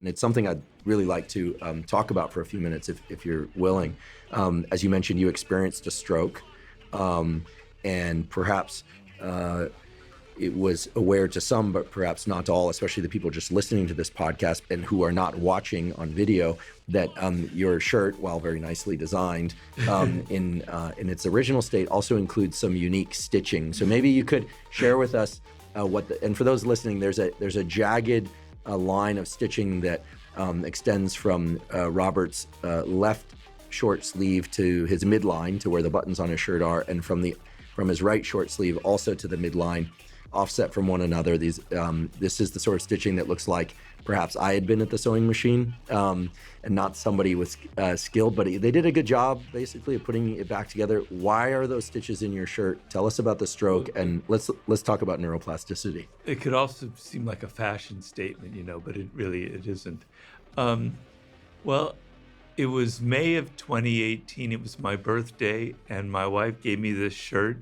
And it's something I'd really like to talk about for a few minutes if you're willing. As you mentioned, you experienced a stroke, and perhaps it was aware to some, but perhaps not to all, especially the people just listening to this podcast and who are not watching on video, that your shirt, while very nicely designed in its original state, also includes some unique stitching. So maybe you could share with us and for those listening, there's a jagged line of stitching that extends from Robert's left short sleeve to his midline, to where the buttons on his shirt are, and from his right short sleeve also to the midline, offset from one another. This is the sort of stitching that looks like perhaps I had been at the sewing machine, and not somebody with skilled, but they did a good job basically of putting it back together. Why are those stitches in your shirt? Tell us about the stroke, and let's talk about neuroplasticity. It could also seem like a fashion statement, but it isn't. Well, it was May of 2018. It was my birthday, and my wife gave me this shirt.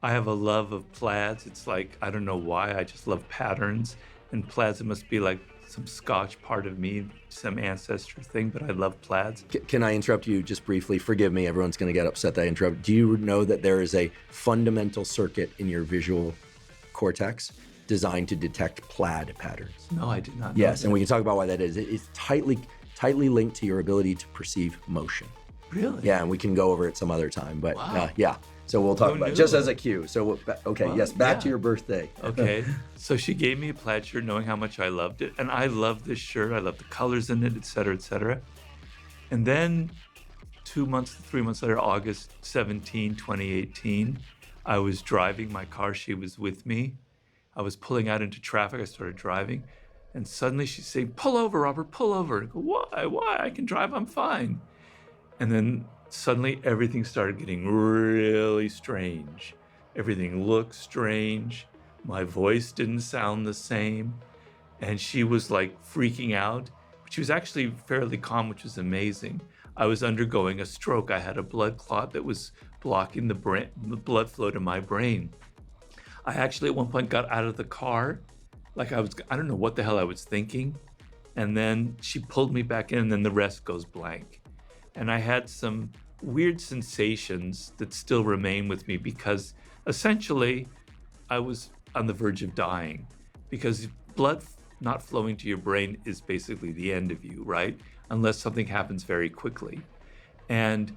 I have a love of plaids. It's like, I don't know why, I just love patterns. And plaids, it must be like some Scotch part of me, some ancestor thing, but I love plaids. Can I interrupt you just briefly? Forgive me, everyone's going to get upset that I interrupt. Do you know that there is a fundamental circuit in your visual cortex designed to detect plaid patterns? No, I did not know Yes, that. and we can talk about why that is. It's tightly linked to your ability to perceive motion. Really? Yeah, and we can go over it some other time, but Wow. yeah. So we'll talk about it just as a cue. So, okay, Well, yes, back yeah. to your birthday. Okay, so she gave me a plaid shirt knowing how much I loved it. And I love this shirt. I love the colors in it, et cetera, et cetera. And then 3 months later, August 17, 2018, I was driving my car. She was with me. I was pulling out into traffic. I started driving. And suddenly she's saying, "Pull over, Robert, pull over." I go, "Why? Why? I can drive. I'm fine." And then suddenly everything started getting really strange. Everything looked strange. My voice didn't sound the same. And she was like freaking out. But she was actually fairly calm, which was amazing. I was undergoing a stroke. I had a blood clot that was blocking the blood flow to my brain. I actually at one point got out of the car. I don't know what the hell I was thinking. And then she pulled me back in, and then the rest goes blank. And I had some weird sensations that still remain with me, because essentially I was on the verge of dying, because blood not flowing to your brain is basically the end of you, right? Unless something happens very quickly. And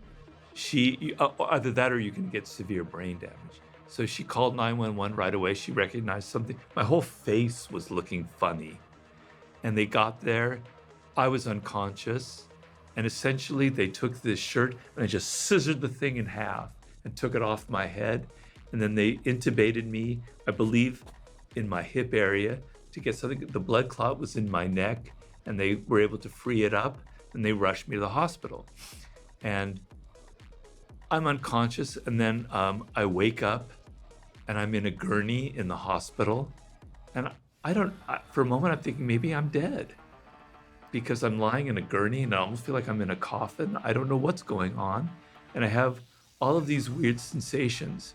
either that or you can get severe brain damage. So she called 911 right away. She recognized something. My whole face was looking funny. And they got there. I was unconscious. And essentially, they took this shirt and I just scissored the thing in half and took it off my head. And then they intubated me, I believe, in my hip area to get something. The blood clot was in my neck, and they were able to free it up. And they rushed me to the hospital. And I'm unconscious. And then I wake up, and I'm in a gurney in the hospital. And for a moment, I'm thinking maybe I'm dead, because I'm lying in a gurney and I almost feel like I'm in a coffin. I don't know what's going on. And I have all of these weird sensations.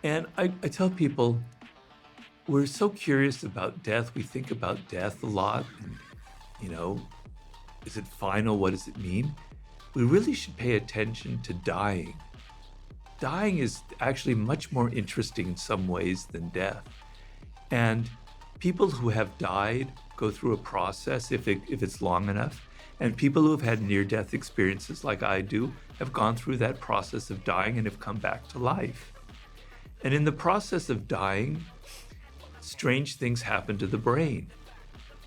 And I tell people, we're so curious about death. We think about death a lot. And, is it final? What does it mean? We really should pay attention to dying. Dying is actually much more interesting in some ways than death. And people who have died go through a process if it's long enough. And people who have had near-death experiences like I do have gone through that process of dying and have come back to life. And in the process of dying, strange things happen to the brain,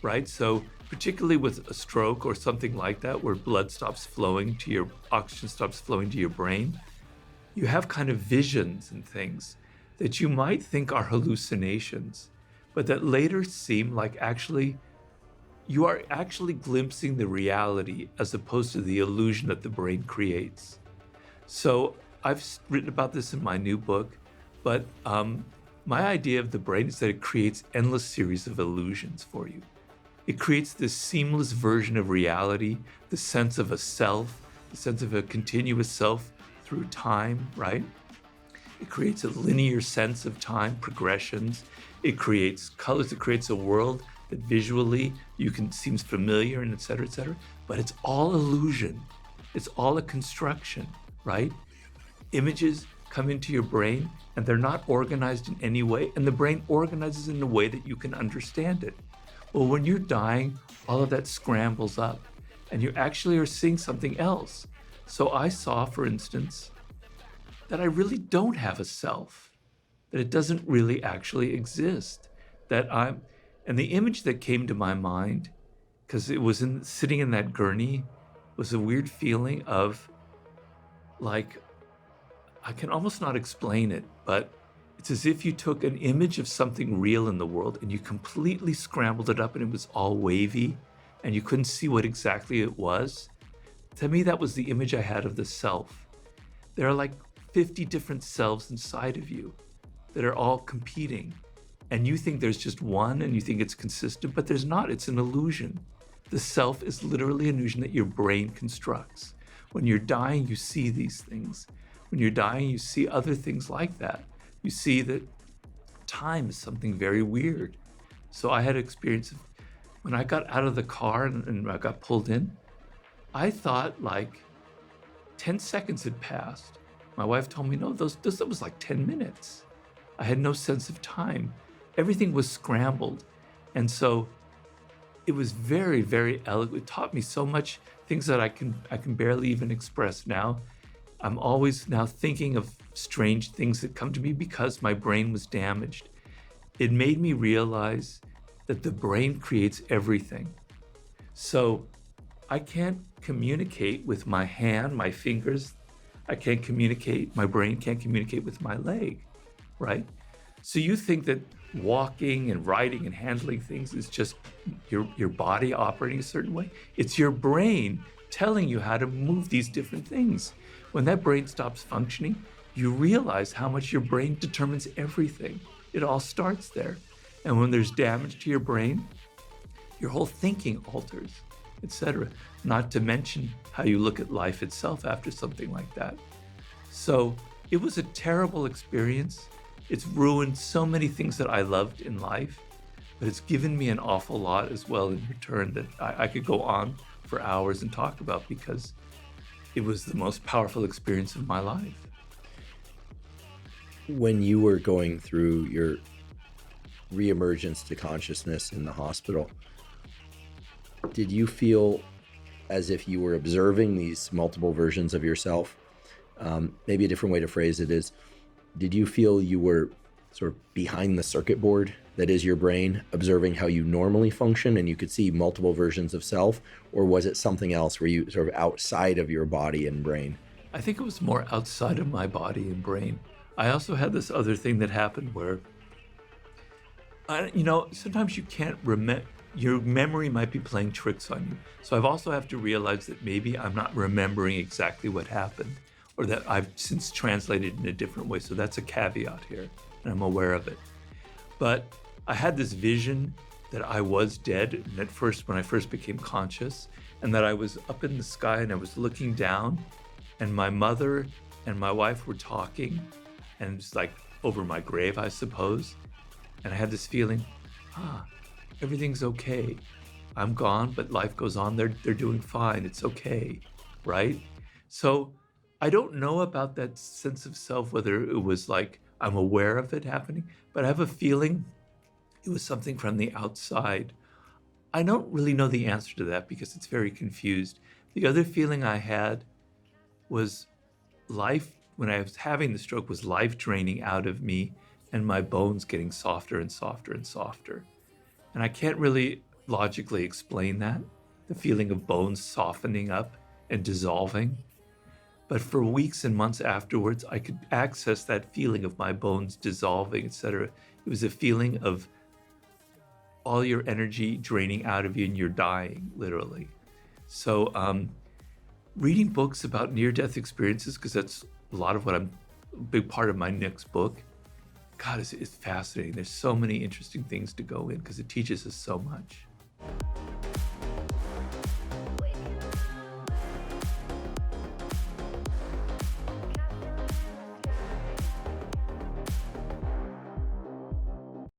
right? So particularly with a stroke or something like that, where oxygen stops flowing to your brain, you have kind of visions and things that you might think are hallucinations, but that later seem like you are actually glimpsing the reality as opposed to the illusion that the brain creates. So I've written about this in my new book, but my idea of the brain is that it creates endless series of illusions for you. It creates this seamless version of reality, the sense of a self, the sense of a continuous self through time, right? It creates a linear sense of time, progressions. It creates colors. It creates a world that visually you can seems familiar and et cetera, but it's all illusion. It's all a construction, right? Images come into your brain and they're not organized in any way, and the brain organizes in a way that you can understand it. Well, when you're dying, all of that scrambles up and you actually are seeing something else. So I saw, for instance, that I really don't have a self, that it doesn't really actually exist, and the image that came to my mind, because it was sitting in that gurney, was a weird feeling of like, I can almost not explain it, but it's as if you took an image of something real in the world and you completely scrambled it up and it was all wavy and you couldn't see what exactly it was. To me, that was the image I had of the self. There are like 50 different selves inside of you that are all competing. And you think there's just one and you think it's consistent, but there's not. It's an illusion. The self is literally an illusion that your brain constructs. When you're dying, you see these things. When you're dying, you see other things like that. You see that time is something very weird. So I had an experience of when I got out of the car and I got pulled in, I thought like 10 seconds had passed. My wife told me, no, that was like 10 minutes. I had no sense of time. Everything was scrambled. And so it was very, very eloquent. It taught me so much, things that I can barely even express now. I'm always now thinking of strange things that come to me because my brain was damaged. It made me realize that the brain creates everything. So I can't communicate with my hand, my fingers. I can't communicate, my brain can't communicate with my leg, right? So you think that walking and riding and handling things is just your body operating a certain way? It's your brain telling you how to move these different things. When that brain stops functioning, you realize how much your brain determines everything. It all starts there. And when there's damage to your brain, your whole thinking alters, etc. Not to mention how you look at life itself after something like that. So it was a terrible experience. It's ruined so many things that I loved in life, but it's given me an awful lot as well in return that I could go on for hours and talk about because it was the most powerful experience of my life. When you were going through your reemergence to consciousness in the hospital, did you feel as if you were observing these multiple versions of yourself? Maybe a different way to phrase it is, did you feel you were sort of behind the circuit board that is your brain, observing how you normally function and you could see multiple versions of self? Or was it something else where you sort of outside of your body and brain? I think it was more outside of my body and brain. I also had this other thing that happened where, sometimes you can't remember, your memory might be playing tricks on you. So I've also have to realize that maybe I'm not remembering exactly what happened, or that I've since translated in a different way. So that's a caveat here, and I'm aware of it. But I had this vision that I was dead when I first became conscious, and that I was up in the sky and I was looking down, and my mother and my wife were talking, and it's like over my grave, I suppose. And I had this feeling, everything's okay. I'm gone, but life goes on. They're doing fine. It's okay, right? So I don't know about that sense of self, whether it was like I'm aware of it happening, but I have a feeling it was something from the outside. I don't really know the answer to that because it's very confused. The other feeling I had was life, when I was having the stroke, was life draining out of me and my bones getting softer and softer and softer. And I can't really logically explain that, the feeling of bones softening up and dissolving. But for weeks and months afterwards, I could access that feeling of my bones dissolving, etc. It was a feeling of all your energy draining out of you and you're dying, literally. So reading books about near-death experiences, because that's a big part of my next book, God, it's fascinating. There's so many interesting things to go in because it teaches us so much.